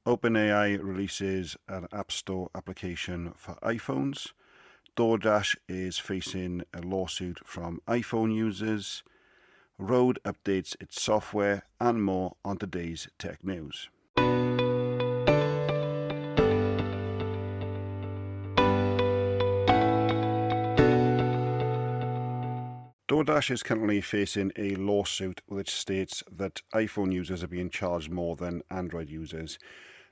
OpenAI releases an App Store application for iPhones. DoorDash is facing a lawsuit from iPhone users. Rode updates its software, and more on today's tech news. DoorDash is currently facing a lawsuit which states that iPhone users are being charged more than Android users.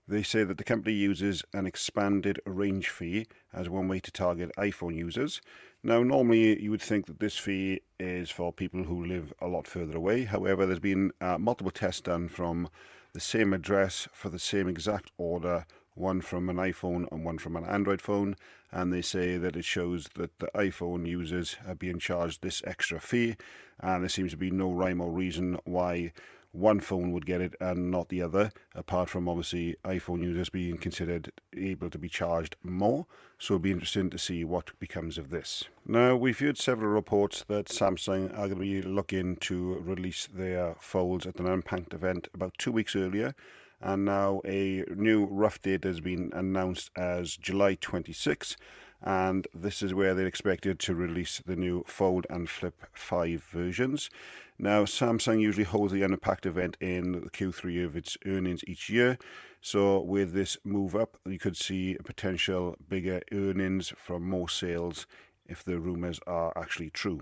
They say that the company uses an expanded range fee as one way to target iPhone users. Now, normally you would think that this fee is for people who live a lot further away. However, there's been multiple tests done from the same address for the same exact order, one from an iPhone and one from an Android phone, and they say that it shows that the iPhone users are being charged this extra fee, and there seems to be no rhyme or reason why one phone would get it and not the other, apart from obviously iPhone users being considered able to be charged more. So it'll be interesting to see what becomes of this. Now, we've heard several reports that Samsung are going to be looking to release their folds at an Unpacked event about 2 weeks earlier, and now a new rough date has been announced as July 26, and this is where they're expected to release the new Fold and Flip 5 versions. Now, Samsung usually holds the Unpacked event in the Q3 of its earnings each year, so with this move up, you could see a potential bigger earnings from more sales if the rumours are actually true.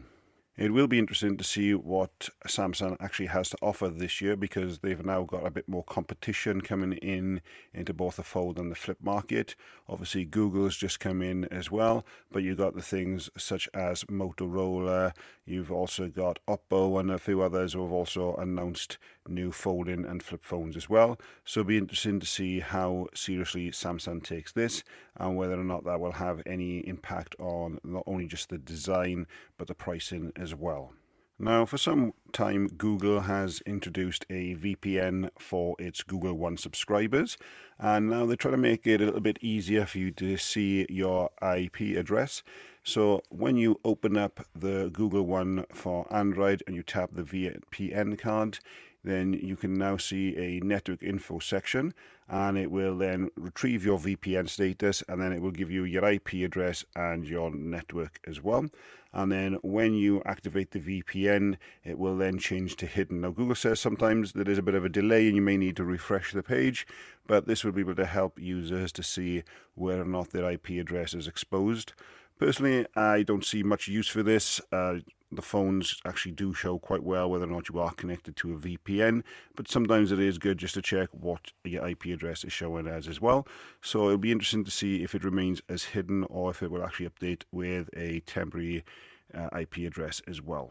It will be interesting to see what Samsung actually has to offer this year, because they've now got a bit more competition coming into both the Fold and the Flip market. Obviously, Google's just come in as well, but you've got the things such as Motorola, you've also got Oppo and a few others who have also announced new folding and flip phones as well. So it'll be interesting to see how seriously Samsung takes this and whether or not that will have any impact on not only just the design but the pricing as well. Now, for some time, Google has introduced a VPN for its Google One subscribers, and now they're trying to make it a little bit easier for you to see your IP address. So when you open up the Google One for Android and you tap the VPN card, then you can now see a network info section, and it will then retrieve your VPN status, and then it will give you your IP address and your network as well. And then when you activate the VPN, it will then change to hidden. Now, Google says sometimes there is a bit of a delay and you may need to refresh the page, but this will be able to help users to see whether or not their IP address is exposed. Personally, I don't see much use for this. The phones actually do show quite well whether or not you are connected to a VPN, but sometimes it is good just to check what your IP address is showing as well. So it'll be interesting to see if it remains as hidden or if it will actually update with a temporary IP address as well.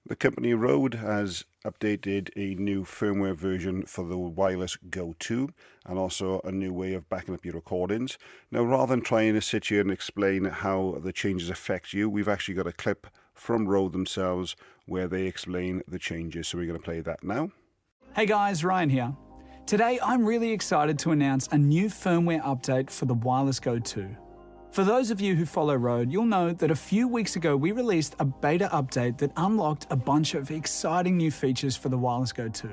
The company Rode has updated a new firmware version for the Wireless Go 2 and also a new way of backing up your recordings. Now, rather than trying to sit here and explain how the changes affect you, we've actually got a clip from Rode themselves where they explain the changes. So we're going to play that now. Hey guys, Ryan here. Today I'm really excited to announce a new firmware update for the Wireless Go 2. For those of you who follow Rode, you'll know that a few weeks ago we released a beta update that unlocked a bunch of exciting new features for the Wireless Go 2.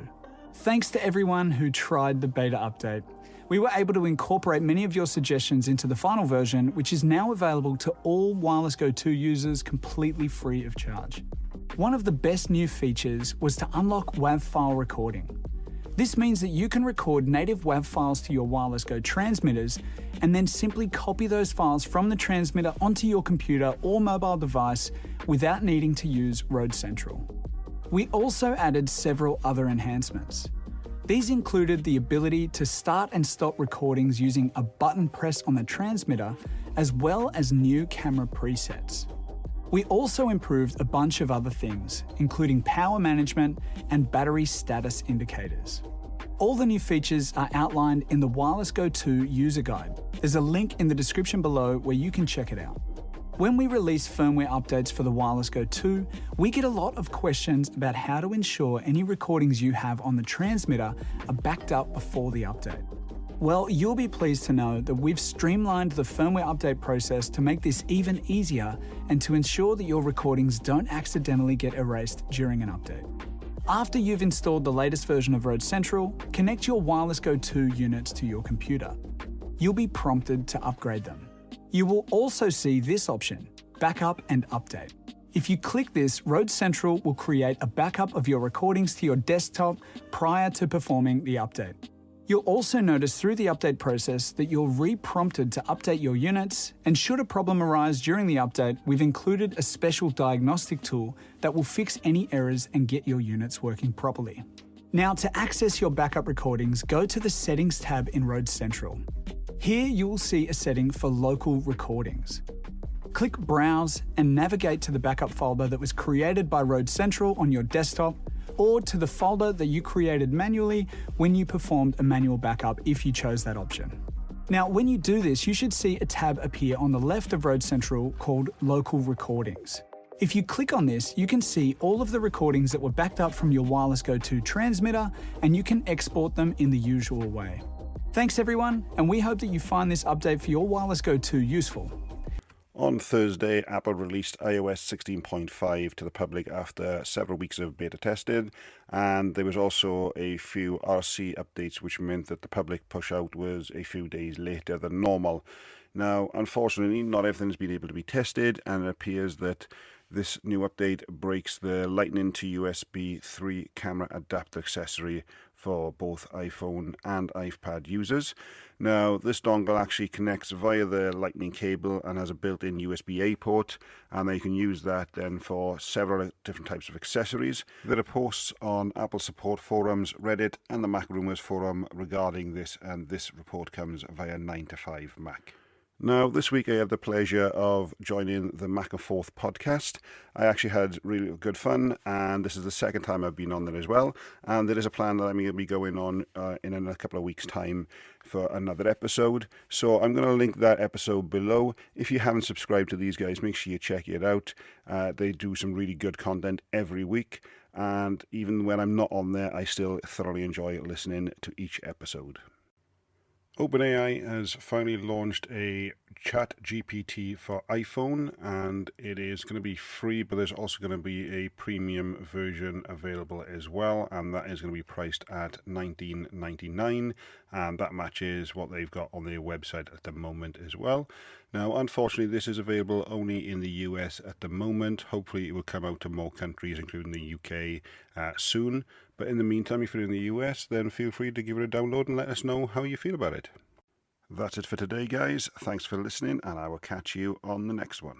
Thanks to everyone who tried the beta update. We were able to incorporate many of your suggestions into the final version, which is now available to all Wireless Go 2 users completely free of charge. One of the best new features was to unlock WAV file recording. This means that you can record native WAV files to your Wireless Go transmitters and then simply copy those files from the transmitter onto your computer or mobile device without needing to use Rode Central. We also added several other enhancements. These included the ability to start and stop recordings using a button press on the transmitter, as well as new camera presets. We also improved a bunch of other things, including power management and battery status indicators. All the new features are outlined in the Wireless Go 2 user guide. There's a link in the description below where you can check it out. When we release firmware updates for the Wireless Go 2, we get a lot of questions about how to ensure any recordings you have on the transmitter are backed up before the update. Well, you'll be pleased to know that we've streamlined the firmware update process to make this even easier and to ensure that your recordings don't accidentally get erased during an update. After you've installed the latest version of Road Central, connect your Wireless Go 2 units to your computer. You'll be prompted to upgrade them. You will also see this option, Backup and Update. If you click this, Road Central will create a backup of your recordings to your desktop prior to performing the update. You'll also notice through the update process that you're re-prompted to update your units, and should a problem arise during the update, we've included a special diagnostic tool that will fix any errors and get your units working properly. Now, to access your backup recordings, go to the Settings tab in Road Central. Here you will see a setting for local recordings. Click Browse and navigate to the backup folder that was created by Road Central on your desktop, or to the folder that you created manually when you performed a manual backup if you chose that option. Now, when you do this, you should see a tab appear on the left of Road Central called Local Recordings. If you click on this, you can see all of the recordings that were backed up from your Wireless Go 2 transmitter, and you can export them in the usual way. Thanks everyone, and we hope that you find this update for your Wireless Go 2 useful. On Thursday, Apple released iOS 16.5 to the public after several weeks of beta testing, and there was also a few RC updates which meant that the public push out was a few days later than normal. Now, unfortunately, not everything's been able to be tested, and it appears that this new update breaks the Lightning to USB 3 camera adapter accessory for both iPhone and iPad users. Now, this dongle actually connects via the Lightning cable and has a built-in USB-A port, and you can use that then for several different types of accessories. There are posts on Apple support forums, Reddit, and the Mac Rumors forum regarding this, and this report comes via 9to5Mac. Now, this week I have the pleasure of joining the Mac and Forth podcast. I actually had really good fun, and this is the second time I've been on there as well. And there is a plan that I'm going to be going on in a couple of weeks' time for another episode. So I'm going to link that episode below. If you haven't subscribed to these guys, make sure you check it out. They do some really good content every week. And even when I'm not on there, I still thoroughly enjoy listening to each episode. OpenAI has finally launched a ChatGPT for iPhone, and it is going to be free, but there's also going to be a premium version available as well, and that is going to be priced at $19.99, and that matches what they've got on their website at the moment as well. Now, unfortunately, this is available only in the US at the moment. Hopefully, it will come out to more countries, including the UK, soon. But in the meantime, if you're in the US, then feel free to give it a download and let us know how you feel about it. That's it for today, guys. Thanks for listening, and I will catch you on the next one.